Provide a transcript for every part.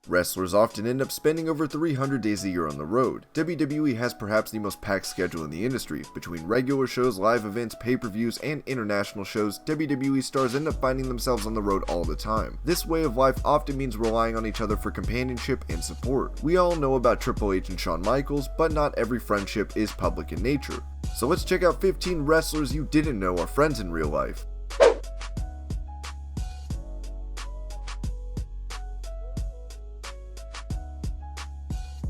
Wrestlers often end up spending over 300 days a year on the road. WWE has perhaps the most packed schedule in the industry. Between regular shows, live events, pay-per-views, and international shows, WWE stars end up finding themselves on the road all the time. This way of life often means relying on each other for companionship and support. We all know about Triple H and Shawn Michaels, but not every friendship is public in nature. So let's check out 15 wrestlers you didn't know are friends in real life.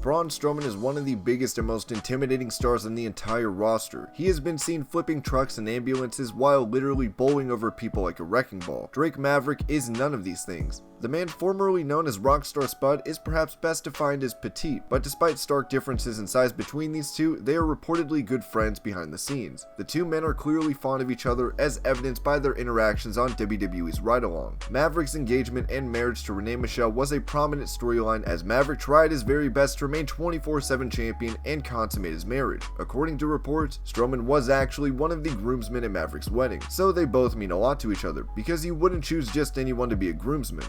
Braun Strowman is one of the biggest and most intimidating stars on the entire roster. He has been seen flipping trucks and ambulances while literally bowling over people like a wrecking ball. Drake Maverick is none of these things. The man formerly known as Rockstar Spud is perhaps best defined as petite, but despite stark differences in size between these two, they are reportedly good friends behind the scenes. The two men are clearly fond of each other, as evidenced by their interactions on WWE's Ride Along. Maverick's engagement and marriage to Renee Michelle was a prominent storyline, as Maverick tried his very best to remain 24/7 champion and consummate his marriage. According to reports, Strowman was actually one of the groomsmen at Maverick's wedding, so they both mean a lot to each other, because you wouldn't choose just anyone to be a groomsman.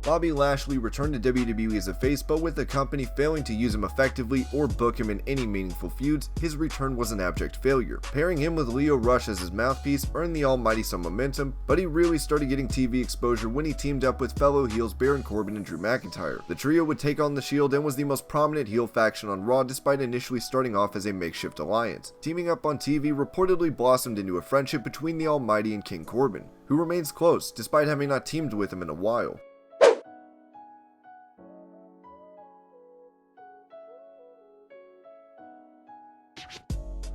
Bobby Lashley returned to WWE as a face, but with the company failing to use him effectively or book him in any meaningful feuds, his return was an abject failure. Pairing him with Lio Rush as his mouthpiece earned the Almighty some momentum, but he really started getting TV exposure when he teamed up with fellow heels Baron Corbin and Drew McIntyre. The trio would take on The Shield and was the most prominent heel faction on Raw, despite initially starting off as a makeshift alliance. Teaming up on TV reportedly blossomed into a friendship between the Almighty and King Corbin, who remains close despite having not teamed with him in a while.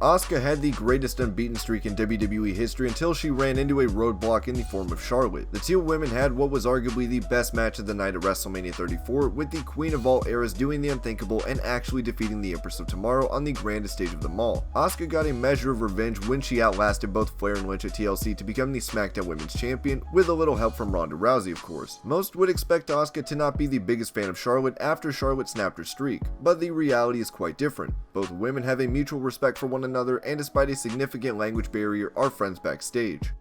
Asuka had the greatest unbeaten streak in WWE history until she ran into a roadblock in the form of Charlotte. The two women had what was arguably the best match of the night at WrestleMania 34, with the Queen of all eras doing the unthinkable and actually defeating the Empress of Tomorrow on the grandest stage of them all. Asuka got a measure of revenge when she outlasted both Flair and Lynch at TLC to become the SmackDown Women's Champion, with a little help from Ronda Rousey of course. Most would expect Asuka to not be the biggest fan of Charlotte after Charlotte snapped her streak, but the reality is quite different. Both women have a mutual respect for one another, and despite a significant language barrier, are friends backstage.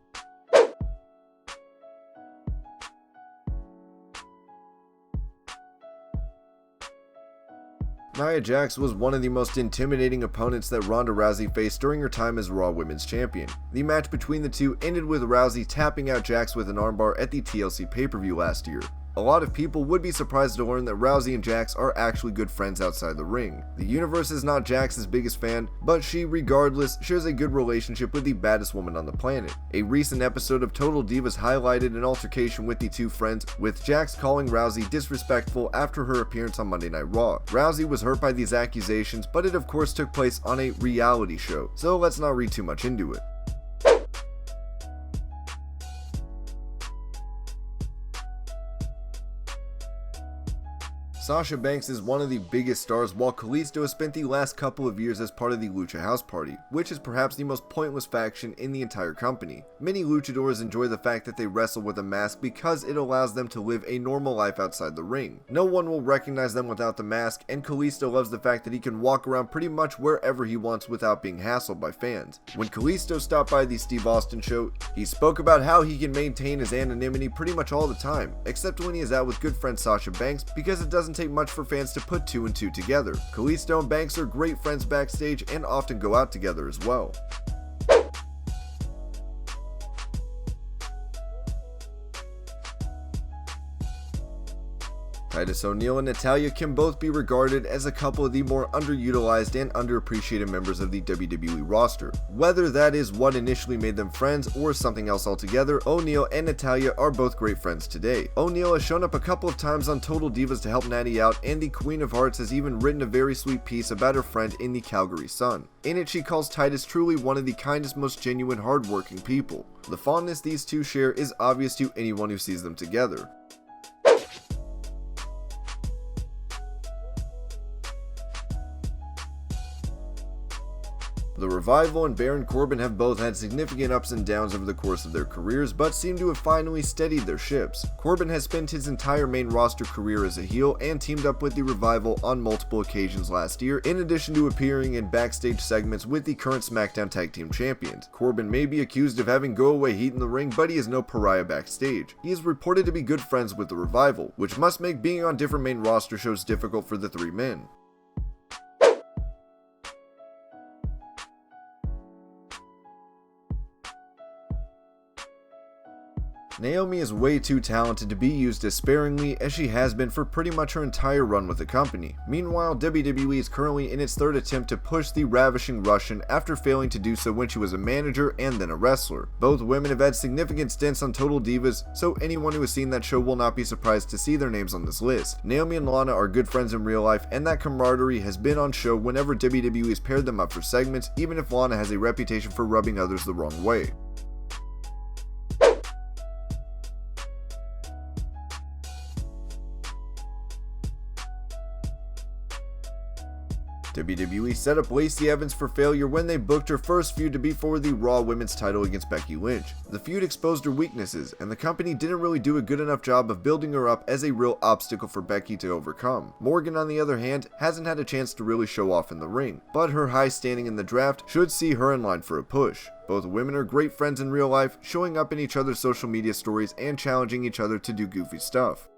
Nia Jax was one of the most intimidating opponents that Ronda Rousey faced during her time as Raw Women's Champion. The match between the two ended with Rousey tapping out Jax with an armbar at the TLC pay-per-view last year. A lot of people would be surprised to learn that Rousey and Jax are actually good friends outside the ring. The universe is not Jax's biggest fan, but she, regardless, shares a good relationship with the baddest woman on the planet. A recent episode of Total Divas highlighted an altercation with the two friends, with Jax calling Rousey disrespectful after her appearance on Monday Night Raw. Rousey was hurt by these accusations, but it of course took place on a reality show, so let's not read too much into it. Sasha Banks is one of the biggest stars, while Kalisto has spent the last couple of years as part of the Lucha House Party, which is perhaps the most pointless faction in the entire company. Many luchadors enjoy the fact that they wrestle with a mask because it allows them to live a normal life outside the ring. No one will recognize them without the mask, and Kalisto loves the fact that he can walk around pretty much wherever he wants without being hassled by fans. When Kalisto stopped by the Steve Austin show, he spoke about how he can maintain his anonymity pretty much all the time, except when he is out with good friend Sasha Banks, because it doesn't take much for fans to put two and two together. Kalisto and Banks are great friends backstage and often go out together as well. Titus O'Neil and Natalya can both be regarded as a couple of the more underutilized and underappreciated members of the WWE roster. Whether that is what initially made them friends or something else altogether, O'Neil and Natalya are both great friends today. O'Neil has shown up a couple of times on Total Divas to help Natty out, and the Queen of Hearts has even written a very sweet piece about her friend in the Calgary Sun. In it, she calls Titus truly one of the kindest, most genuine, hardworking people. The fondness these two share is obvious to anyone who sees them together. The Revival and Baron Corbin have both had significant ups and downs over the course of their careers, but seem to have finally steadied their ships. Corbin has spent his entire main roster career as a heel and teamed up with the Revival on multiple occasions last year, in addition to appearing in backstage segments with the current SmackDown Tag Team Champions. Corbin may be accused of having go-away heat in the ring, but he is no pariah backstage. He is reported to be good friends with the Revival, which must make being on different main roster shows difficult for the three men. Naomi is way too talented to be used as sparingly as she has been for pretty much her entire run with the company. Meanwhile, WWE is currently in its third attempt to push the ravishing Russian after failing to do so when she was a manager and then a wrestler. Both women have had significant stints on Total Divas, so anyone who has seen that show will not be surprised to see their names on this list. Naomi and Lana are good friends in real life, and that camaraderie has been on show whenever WWE has paired them up for segments, even if Lana has a reputation for rubbing others the wrong way. WWE set up Lacey Evans for failure when they booked her first feud to be for the Raw Women's title against Becky Lynch. The feud exposed her weaknesses, and the company didn't really do a good enough job of building her up as a real obstacle for Becky to overcome. Morgan, on the other hand, hasn't had a chance to really show off in the ring, but her high standing in the draft should see her in line for a push. Both women are great friends in real life, showing up in each other's social media stories and challenging each other to do goofy stuff.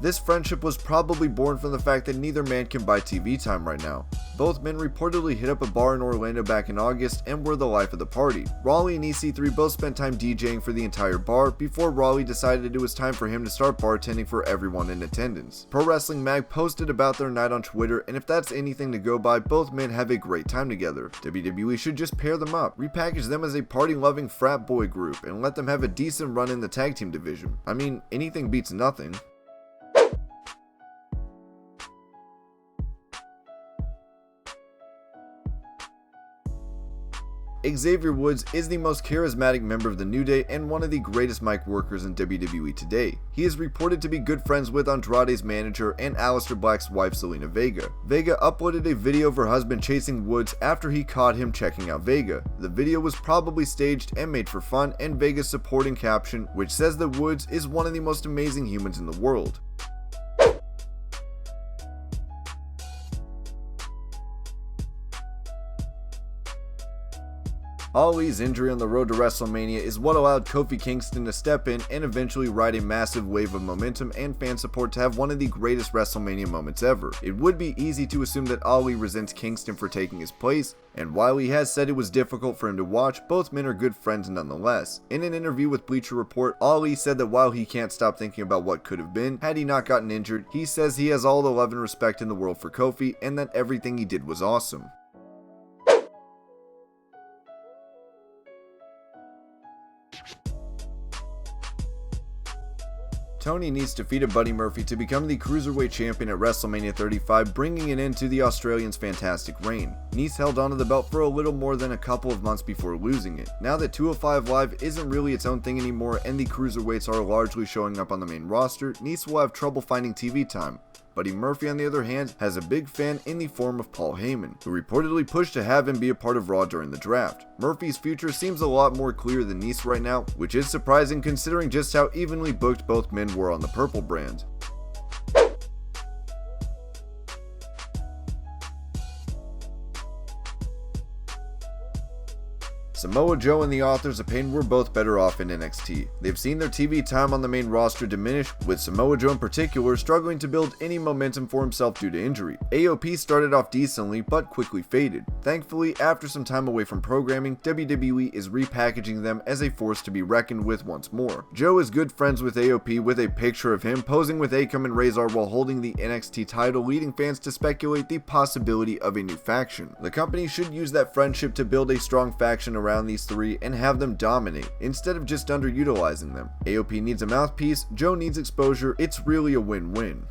This friendship was probably born from the fact that neither man can buy TV time right now. Both men reportedly hit up a bar in Orlando back in August and were the life of the party. Raleigh and EC3 both spent time DJing for the entire bar before Raleigh decided it was time for him to start bartending for everyone in attendance. Pro Wrestling Mag posted about their night on Twitter, and if that's anything to go by, both men have a great time together. WWE should just pair them up, repackage them as a party-loving frat boy group, and let them have a decent run in the tag team division. I mean, anything beats nothing. Xavier Woods is the most charismatic member of the New Day and one of the greatest mic workers in WWE today. He is reported to be good friends with Andrade's manager and Aleister Black's wife Zelina Vega. Vega uploaded a video of her husband chasing Woods after he caught him checking out Vega. The video was probably staged and made for fun, and Vega's supporting caption, which says that Woods is one of the most amazing humans in the world. Ali's injury on the road to WrestleMania is what allowed Kofi Kingston to step in and eventually ride a massive wave of momentum and fan support to have one of the greatest WrestleMania moments ever. It would be easy to assume that Ali resents Kingston for taking his place, and while he has said it was difficult for him to watch, both men are good friends nonetheless. In an interview with Bleacher Report, Ali said that while he can't stop thinking about what could have been had he not gotten injured, he says he has all the love and respect in the world for Kofi and that everything he did was awesome. Tony Nese defeated Buddy Murphy to become the Cruiserweight Champion at WrestleMania 35, bringing an end to the Australian's fantastic reign. Nese held onto the belt for a little more than a couple of months before losing it. Now that 205 Live isn't really its own thing anymore and the Cruiserweights are largely showing up on the main roster, Nese will have trouble finding TV time. Buddy Murphy, on the other hand, has a big fan in the form of Paul Heyman, who reportedly pushed to have him be a part of Raw during the draft. Murphy's future seems a lot more clear than Nese right now, which is surprising considering just how evenly booked both men were on the Purple brand. Samoa Joe and the Authors of Pain were both better off in NXT. They've seen their TV time on the main roster diminish, with Samoa Joe in particular struggling to build any momentum for himself due to injury. AOP started off decently, but quickly faded. Thankfully, after some time away from programming, WWE is repackaging them as a force to be reckoned with once more. Joe is good friends with AOP, with a picture of him posing with Akam and Razor while holding the NXT title, leading fans to speculate the possibility of a new faction. The company should use that friendship to build a strong faction around these three and have them dominate, instead of just underutilizing them. AOP needs a mouthpiece, Joe needs exposure, it's really a win-win.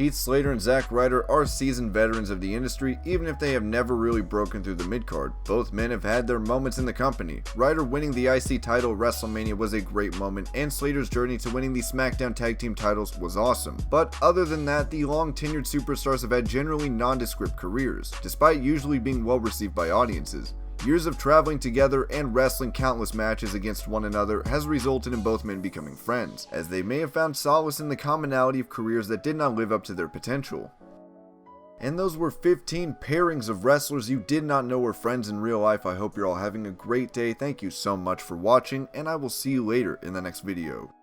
Heath Slater and Zack Ryder are seasoned veterans of the industry, even if they have never really broken through the mid-card. Both men have had their moments in the company. Ryder winning the IC title at WrestleMania was a great moment, and Slater's journey to winning the SmackDown Tag Team titles was awesome. But other than that, the long-tenured superstars have had generally nondescript careers, despite usually being well received by audiences. Years of traveling together and wrestling countless matches against one another has resulted in both men becoming friends, as they may have found solace in the commonality of careers that did not live up to their potential. And those were 15 pairings of wrestlers you did not know were friends in real life. I hope you're all having a great day. Thank you so much for watching, and I will see you later in the next video.